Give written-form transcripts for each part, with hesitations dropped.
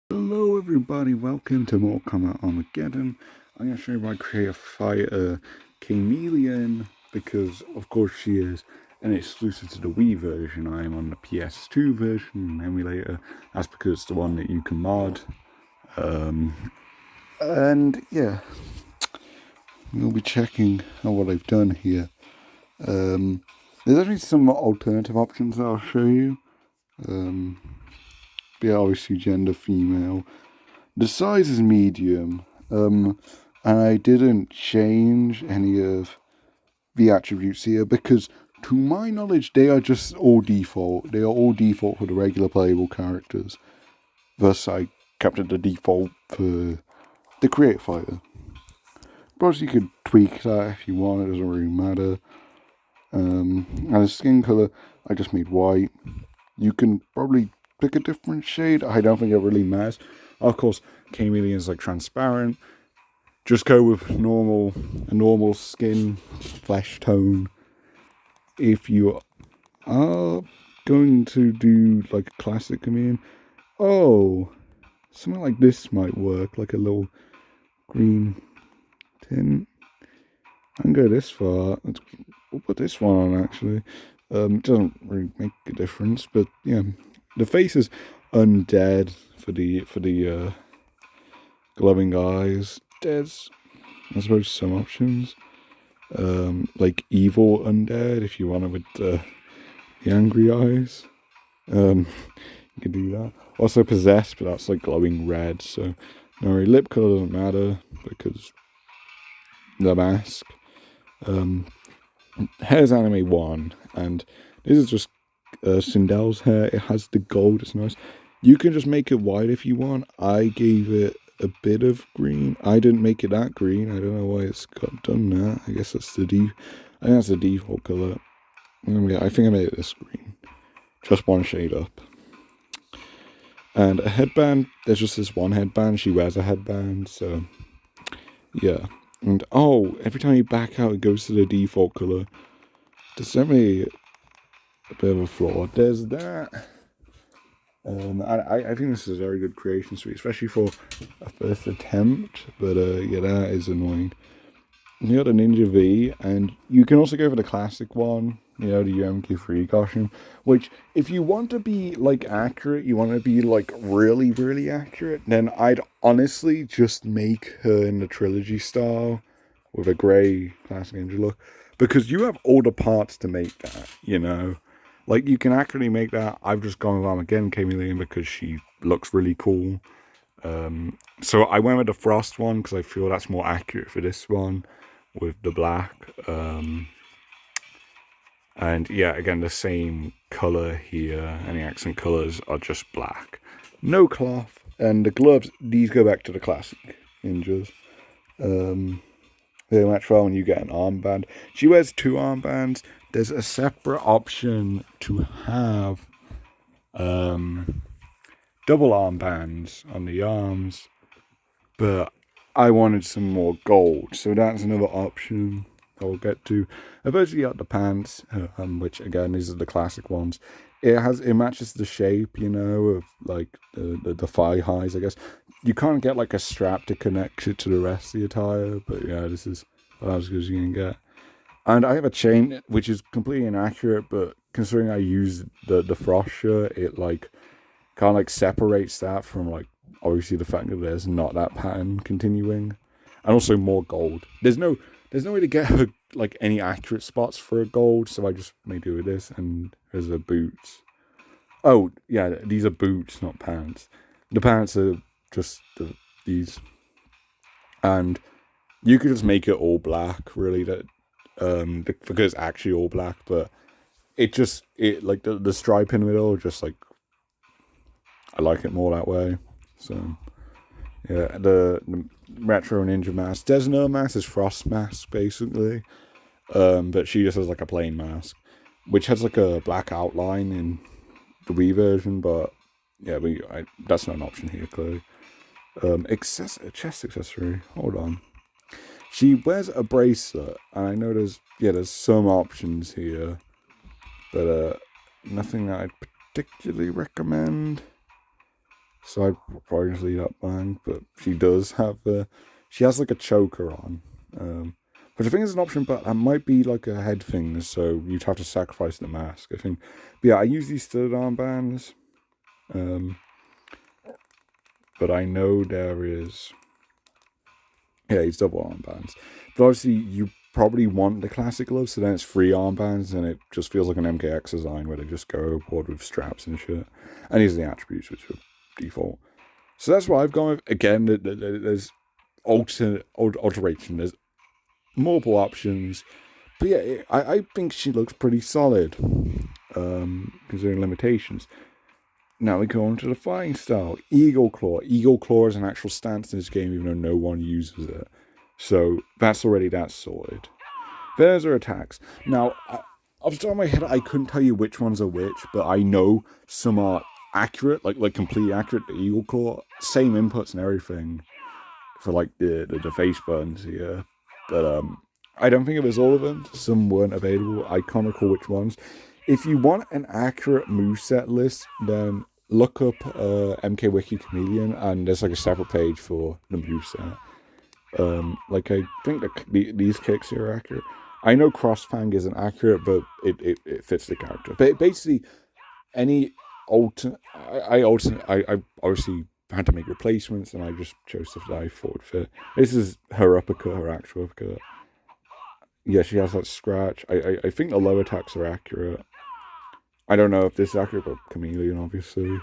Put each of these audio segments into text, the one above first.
Hello everybody, welcome to more Kombat Armageddon. I'm going to show you my Kreate-A-Fighter Khameleon because of course she is an exclusive to the Wii version. I am on the PS2 version emulator. That's because it's the one that you can mod. And yeah, we'll be checking out what I've done here. There's actually some alternative options that I'll show you. Yeah, obviously gender female. The size is medium, and I didn't change any of the attributes here because, to my knowledge, they are just all default. They are all default for the regular playable characters. Thus, I kept it the default for the Kreate-A-Fighter. But you could tweak that if you want, it doesn't really matter. And the skin color, I just made white. You can probably pick a different shade. I don't think it really matters. Of course, Khameleon is like transparent. Just go with a normal skin, flesh tone. If you are going to do like a classic Khameleon, something like this might work, like a little green tint. I can go this far. We'll put this one on actually. It doesn't really make a difference, but yeah, the face is undead for the glowing eyes. There's, I suppose, some options. Like evil undead if you want it with the angry eyes. You can do that. Also possessed, but that's like glowing red, so no, lip color doesn't matter because the mask. Hair's anime 1, and this is just Sindel's hair. It has the gold, it's nice. You can just make it white if you want. I gave it a bit of green. I didn't make it that green. I don't know why it's got done that. I guess that's I think that's the default color. I think I made it this green. Just one shade up. And a headband, there's just this one headband. She wears a headband, so yeah. And every time you back out, it goes to the default color. There's definitely a bit of a flaw. There's that. I think this is a very good creation suite, especially for a first attempt. But yeah, that is annoying. You got a Ninja V, and you can also go for the classic one, the UMQ3 costume, which, if you want to be, like, accurate, you want to be, like, really, really accurate, then I'd honestly just make her in the trilogy style, with a grey classic Ninja look, because you have all the parts to make that, Like, you can accurately make that. I've just gone with Armageddon Khameleon because she looks really cool. So I went with the Frost one because I feel that's more accurate for this one with the black. And yeah, again, the same color here. Any accent colors are just black. No cloth. And the gloves, these go back to the classic ninjas. They match well when you get an armband. She wears 2 armbands. There's a separate option to have double armbands on the arms, but I wanted some more gold, so that's another option I'll get to. Eventually got the pants, which again, these are the classic ones. It matches the shape, of like the thigh highs, I guess. You can't get like a strap to connect it to the rest of the attire, but yeah, this is about as good as you can get. And I have a chain which is completely inaccurate, but considering I use the frost shirt, it like kind of like separates that from like obviously the fact that there's not that pattern continuing, and also more gold. There's no way to get like any accurate spots for a gold, so I just may do with this. And there's the boots. Oh yeah, these are boots, not pants. The pants are just these, and you could just make it all black. Really, that because it's actually all black, but it like the stripe in the middle, just like I like it more that way. So yeah, the retro ninja mask. There's no mask, is Frost mask basically, but she just has like a plain mask, which has like a black outline in the Wii version. But yeah, that's not an option here clearly. Chest accessory. Hold on. She wears a bracelet, and I know there's some options here, but nothing that I'd particularly recommend. So I'd probably just leave that blank. But she does have she has like a choker on. Which I think is an option, but that might be like a head thing, so you'd have to sacrifice the mask, I think. But yeah, I use these studded armbands. But I know there is... Yeah, these double armbands. But obviously, you probably want the classic gloves, so then it's 3 armbands, and it just feels like an MKX design where they just go overboard with straps and shit. And these are the attributes, which are default. So that's what I've gone with. Again, there's alteration. There's multiple options. But yeah, I think she looks pretty solid, considering limitations. Now we go on to the fighting style. Eagle Claw. Eagle Claw is an actual stance in this game, even though no one uses it. So that's sorted. There's her attacks. Now, off the top of my head, I couldn't tell you which ones are which, but I know some are accurate, like completely accurate. The Eagle Claw, same inputs and everything for like the face buttons here. But I don't think it was all of them. Some weren't available. I can't recall which ones. If you want an accurate moveset list, then look up MK Wiki Khameleon, and there's like a separate page for the moveset. Like I think these kicks here are accurate. I know Crossfang isn't accurate, but it fits the character. But basically, any I obviously had to make replacements, and I just chose stuff that I thought would fit. This is her uppercut, her actual uppercut. Yeah, she has that scratch. I think the low attacks are accurate. I don't know if this is accurate, but Khameleon, obviously.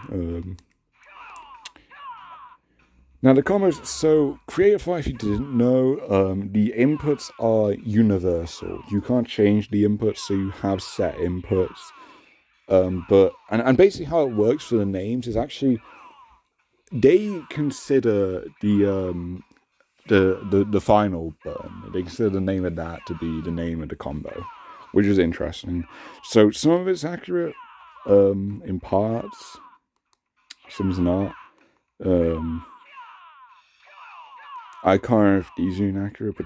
Now, the combos, so Kreate-A-Fighter, if you didn't know, the inputs are universal. You can't change the inputs, so you have set inputs. But basically how it works for the names is actually, they consider the final button. They consider the name of that to be the name of the combo, which is interesting. So some of it's accurate in parts, some's not. I can't remember if these are inaccurate, but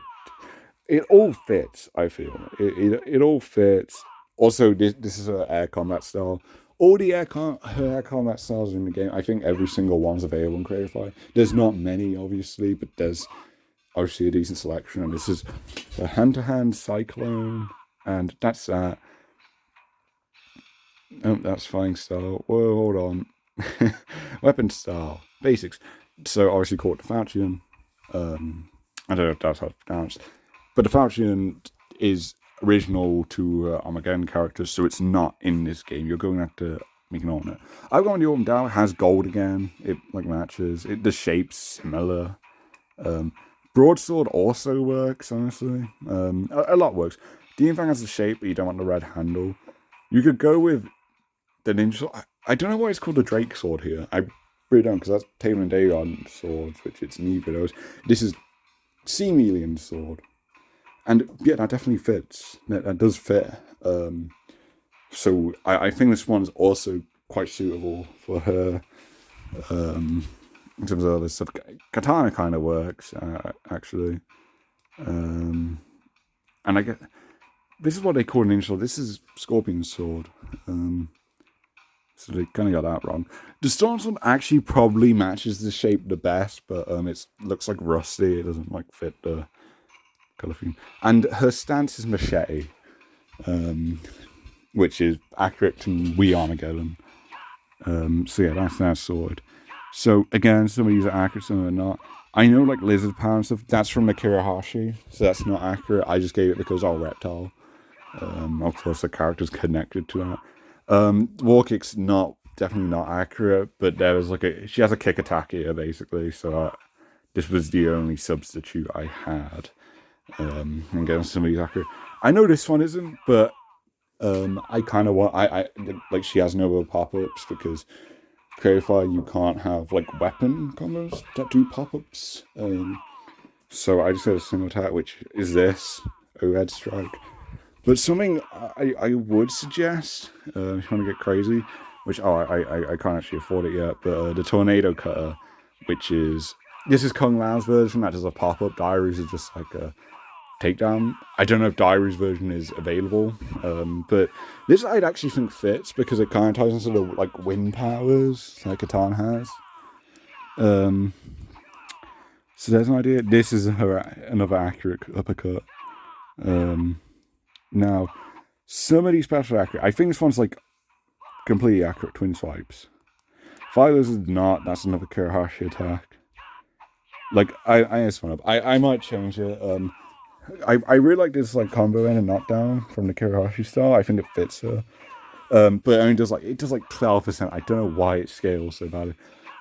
it all fits, I feel. It all fits. Also, this is her air combat style. All the her air combat styles in the game, I think every single one's available in Kreate-A-Fighter. There's not many, obviously, but there's obviously a decent selection. And this is a hand-to-hand cyclone, and that's that. Oh, that's fighting style. Whoa, hold on. Weapon style. Basics. So, obviously, called the Falchion. I don't know if that's how it's pronounced. But the Falchion is original to Armageddon characters, so it's not in this game. You're going to have to make an alternate. I've gone the Autumn Down. It has gold again. It like matches. The shape's similar. Broadsword also works, honestly. A lot works. Demon Fang has the shape, but you don't want the red handle. You could go with the Ninja Sword. I don't know why it's called the Drake Sword here. I really don't, because that's Taylor and Dagon swords, which it's neither of those. This is Khamelion's sword. And yeah, that definitely fits. That does fit. So I think this one's also quite suitable for her. In terms of other stuff, Katana kind of works actually. And I get this is what they call an ninja sword. This is Scorpion's sword. So they kind of got that wrong. The Storm Sword actually probably matches the shape the best, but it looks like rusty. It doesn't like fit the color theme. And her stance is machete, which is accurate to Wii Armageddon. So yeah, that's that sword. So again, some of these are accurate, some are not. I know like Lizard Power and stuff, that's from Akira Hashi, so that's not accurate. I just gave it because all reptile. Of course the character's connected to that. Wall kick's definitely not accurate, but there was she has a kick attack here basically, so this was the only substitute I had. And getting some of these accurate. I know this one isn't, but I kind of want, I like she has no other pop-ups because Kreate-A-Fighter you can't have like weapon combos that do pop-ups. So I just had a single attack, which is this overhead strike. But something I would suggest, if you want to get crazy, which I can't actually afford it yet, but the Tornado Cutter, which is this is Kung Lao's version that does a pop-up. Diaries is just like a takedown. I don't know if Diaries version is available, but this I'd actually think fits because it kind of ties into the like wind powers like Katana has. So there's an idea. This is another accurate uppercut. Now, some of these specials are accurate. I think this one's like completely accurate twin swipes. Philos is not. That's another Kurahashi attack. Like, I messed one up. I might change it. I really like this like combo in and knockdown from the Kurahashi style. I think it fits her. But it only does like 12%. I don't know why it scales so badly.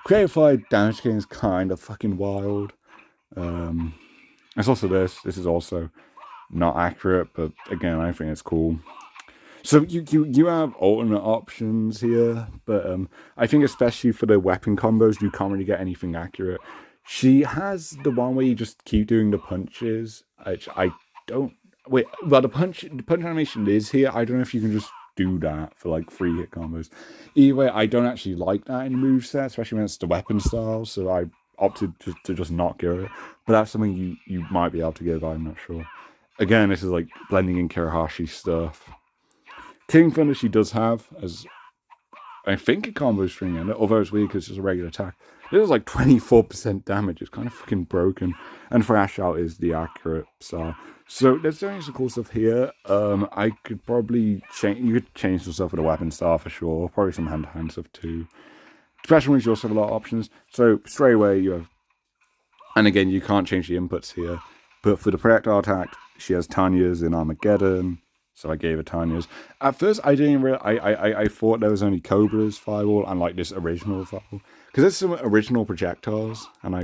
Kreate-A-Fighter damage gain is kind of fucking wild. It's also this. This is also not accurate, but again, I think it's cool. So you have alternate options here, but I think especially for the weapon combos, you can't really get anything accurate. She has the one where you just keep doing the punches, which I don't... Wait, well, the punch animation is here. I don't know if you can just do that for like 3-hit combos. Either way, I don't actually like that in moveset, especially when it's the weapon style, so I opted to just not give it. But that's something you might be able to give, I'm not sure. Again, this is like blending in Kurahashi stuff. King Thunder she does have as, I think, a combo string in it, although it's weird because it's just a regular attack. This is like 24% damage. It's kind of fucking broken. And Thrash Out is the accurate style. So there's definitely some cool stuff here. I could probably change. You could change some stuff with a weapon style for sure. Probably some hand-to-hand stuff too. Special moves, you also have a lot of options. So straight away you have, and again you can't change the inputs here. But for the projectile attack, she has Tanya's in Armageddon. So I gave her Tanya's. At first, I didn't really... I thought there was only Cobra's Firewall and like this original Firewall. Because there's some original projectiles. And I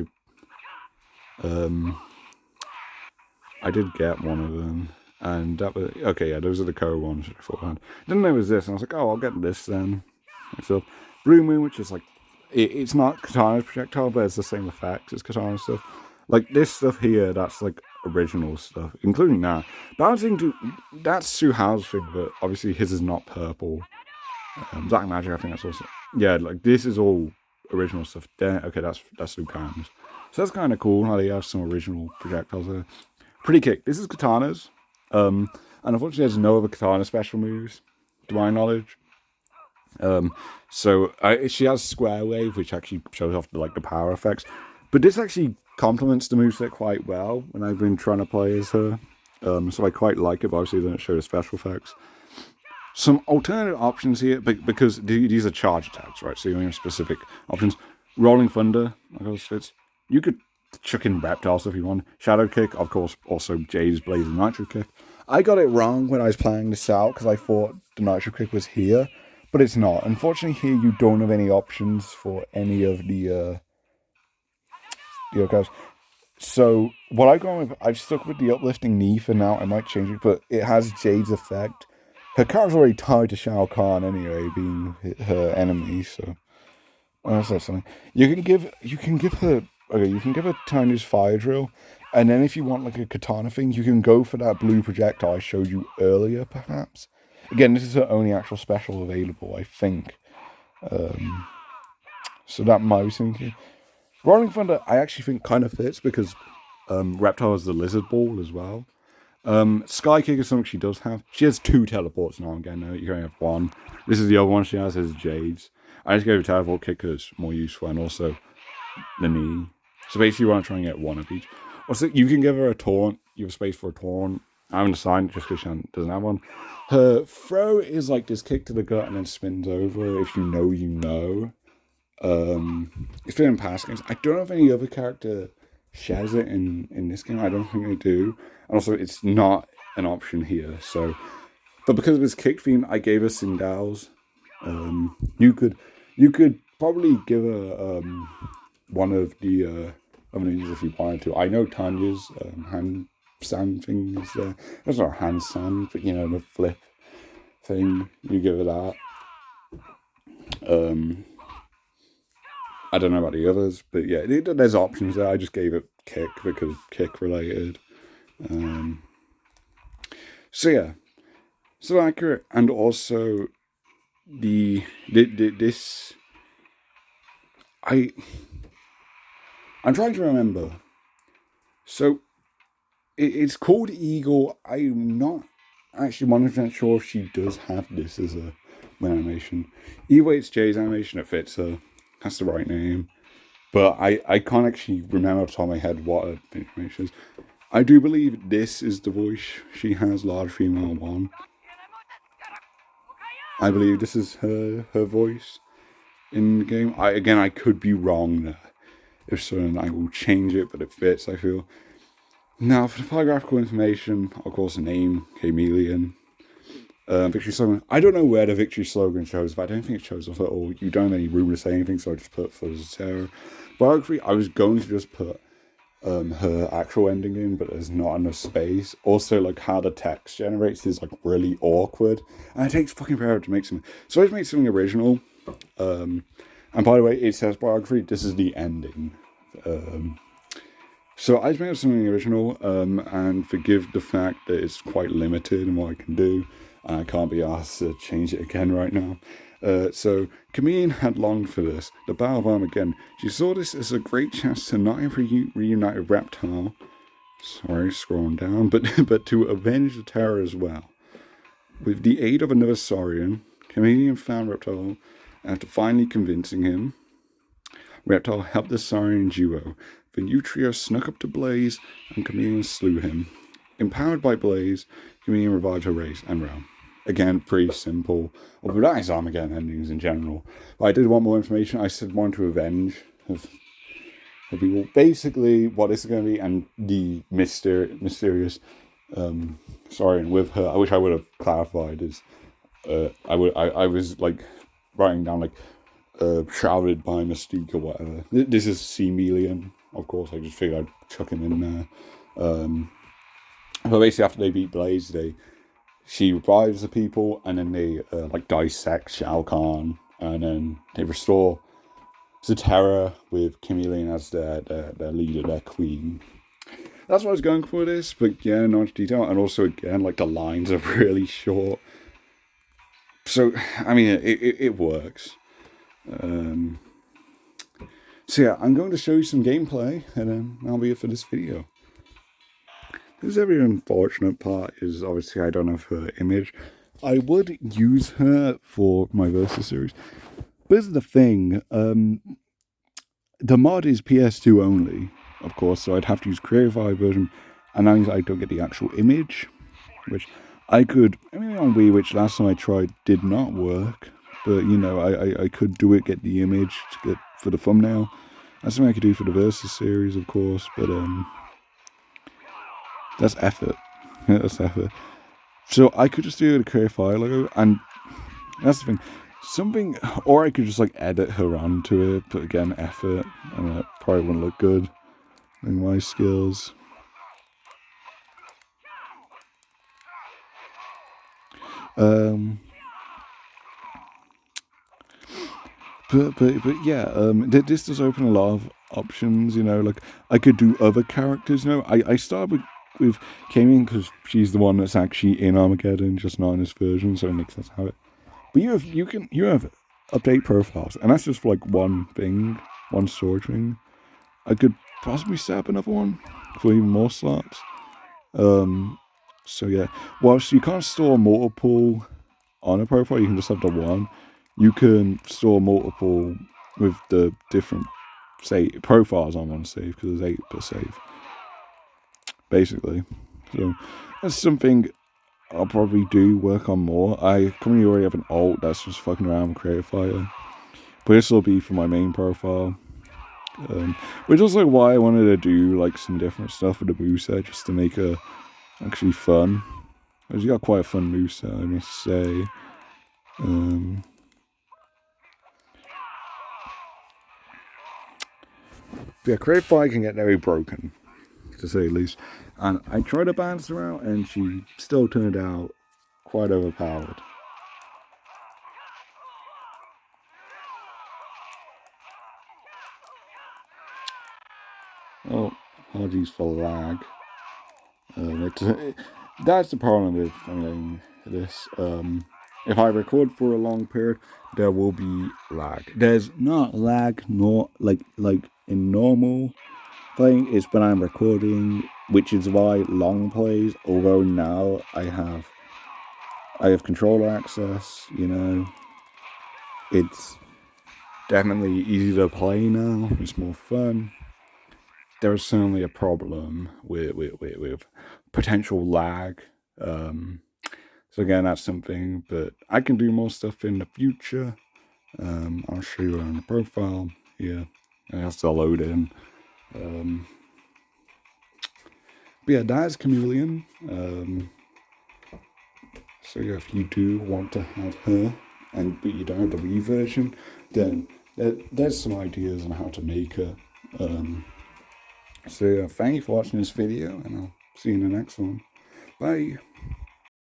did get one of them. And that was... Okay, yeah, those are the Cobra ones I thought I had. Didn't know it was this. And I was like, oh, I'll get this then. So, Blue Moon, which is like... It's not Katana's projectile, but it's the same effects as Katana's stuff. Like this stuff here, that's like original stuff, including that. Balancing to that's Suhao's thing, but obviously his is not purple. Black Magic, I think that's also, yeah. Like this is all original stuff. There, okay, that's Liu Kang's. So that's kind of cool how they have some original projectiles there. Pretty kick. This is Katana's, and unfortunately there's no other Katana special moves, to my knowledge. So she has Square Wave, which actually shows off the power effects. But this actually complements the moveset quite well when I've been trying to play as her. So I quite like it, but obviously then it shows special effects. Some alternative options here, because these are charge attacks, right? So you only have specific options. Rolling Thunder, like those fits. You could chuck in Reptile stuff if you want. Shadow Kick, of course, also Jade's Blaze and Nitro Kick. I got it wrong when I was playing this out, because I thought the Nitro Kick was here, but it's not. Unfortunately, here you don't have any options for any of the guys. So what I've gone with, I've stuck with the uplifting knee for now. I might change it, but it has Jade's effect. Her character's already tied to Shao Kahn anyway, being her enemy. So that's something. You can give her Tanya's fire drill, and then if you want like a katana thing, you can go for that blue projectile I showed you earlier, perhaps. Again, this is her only actual special available, I think. So that might be something. Rolling Thunder, I actually think kind of fits because Reptile has the Lizard Ball as well. Sky Kick is something she does have. She has 2 teleports now. Again, no, you can only have 1. This is the other one she has, is Jade's. I just gave a teleport kick because it's more useful, and also the knee. So basically, you want to try and get 1 of each. Also, you can give her a taunt. You have space for a taunt. I haven't assigned just because she doesn't have one. Her throw is like this kick to the gut and then spins over. If you know, you know. It's been in past games. I don't know if any other character shares it in this game. I don't think they do. And also, it's not an option here. So, but because of his kick theme, I gave her Sindal's. You could probably give her one of the other ninjas if you wanted to. I know Tanya's hand sand thing is there. That's not a hand sand, but you know, the flip thing. You give her that. I don't know about the others, but yeah, there's options there. I just gave it kick because kick related. So yeah, so accurate, and also this. I'm trying to remember. So it's called Eagle. I'm not actually 100% sure if she does have this as an animation. Either way, it's Jay's animation. It fits her. That's the right name. but I can't actually remember off the top of my head what her information is. I do believe this is the voice she has, large female 1. I believe this is her voice in the game. I could be wrong there. If so, then I will change it, but it fits, I feel. Now, for the biographical information, of course, the name, Khameleon. Victory slogan. I don't know where the victory slogan shows, but I don't think it shows up at all. You don't have any room to say anything, so I just put for Zero. Biography, I was going to just put her actual ending in, but there's not enough space. Also, like, how the text generates is, like, really awkward. And it takes fucking forever to make something. So I just made something original. And by the way, it says biography. This is the ending. So I just made something original, and forgive the fact that it's quite limited in what I can do. And I can't be asked to change it again right now. So Khameleon had longed for this, the Battle of Armageddon. She saw this as a great chance to not only reunite with Reptile, sorry, scrolling down, but to avenge the terror as well. With the aid of another Saurian, Khameleon found Reptile. After finally convincing him, Reptile helped the Saurian duo. The new trio snuck up to Blaze, and Khameleon slew him. Empowered by Blaze, Khameleon revived her race and realm. Again, pretty simple. Although that is Armageddon endings in general. But I did want more information. I said one to avenge of people. Basically, what this is going to be, and the mysterious Saurian with her. I wish I would have clarified. Is I was like writing down like shrouded by Mystique or whatever. This is Khameleon, of course. I just figured I'd chuck him in there. But basically, after they beat Blaze, she revives the people, and then they like dissect Shao Kahn, and then they restore Zaterra with Khameleon as their leader, their queen. That's what I was going for this, but yeah, not much detail, and also again, like the lines are really short. So I mean, it works. So yeah, I'm going to show you some gameplay, and then that'll be it for this video. This very unfortunate part is obviously I don't have her image. I would use her for my Versus series. But this is the thing. The mod is PS2 only, of course, so I'd have to use Kreate-A-Fighter version. And that means I don't get the actual image. Which I could, I mean on Wii, which last time I tried did not work. But, you know, I could do it, get the image to get for the thumbnail. That's something I could do for the Versus series, of course, but that's effort. Yeah, that's effort. So I could just do the Kreate-A-Fighter logo, and that's the thing. Or I could just like edit her onto it, but again, effort, and it probably wouldn't look good in my skills. But yeah, this does open a lot of options, you know, like I could do other characters, you know. I started with Khameleon because she's the one that's actually in Armageddon, just not in this version, so it makes sense to have it. But you have update profiles, and that's just for like one thing, one storage thing. I could possibly set up another one for even more slots. So yeah, whilst you can't store multiple on a profile, you can just have the one. You can store multiple with the different profiles on one save, because there's 8 per save, basically. So that's something I'll probably do work on more. I currently already have an alt that's just fucking around with Kreate-A-Fighter, but this will be for my main profile. Which is also why I wanted to do like some different stuff with the moveset, just to make it actually fun. Because you got quite a fun moveset, I must say. Yeah, Kreate-A-Fighter can get very broken, to say the least. And I tried to balance her out, and she still turned out quite overpowered. Oh, apologies for lag. That's the problem with this. If I record for a long period, there will be lag. There's not lag, nor like in normal playing. It's when I'm recording, which is why long plays. Although now I have controller access. You know, it's definitely easy to play now. It's more fun. There's certainly a problem with potential lag. So again, that's something, but I can do more stuff in the future. I'll show you on the profile here. It has to load in. But yeah, that's Khameleon. So yeah, if you do want to have her, but you don't have the Wii version, then there's some ideas on how to make her. So yeah, thank you for watching this video, and I'll see you in the next one. Bye.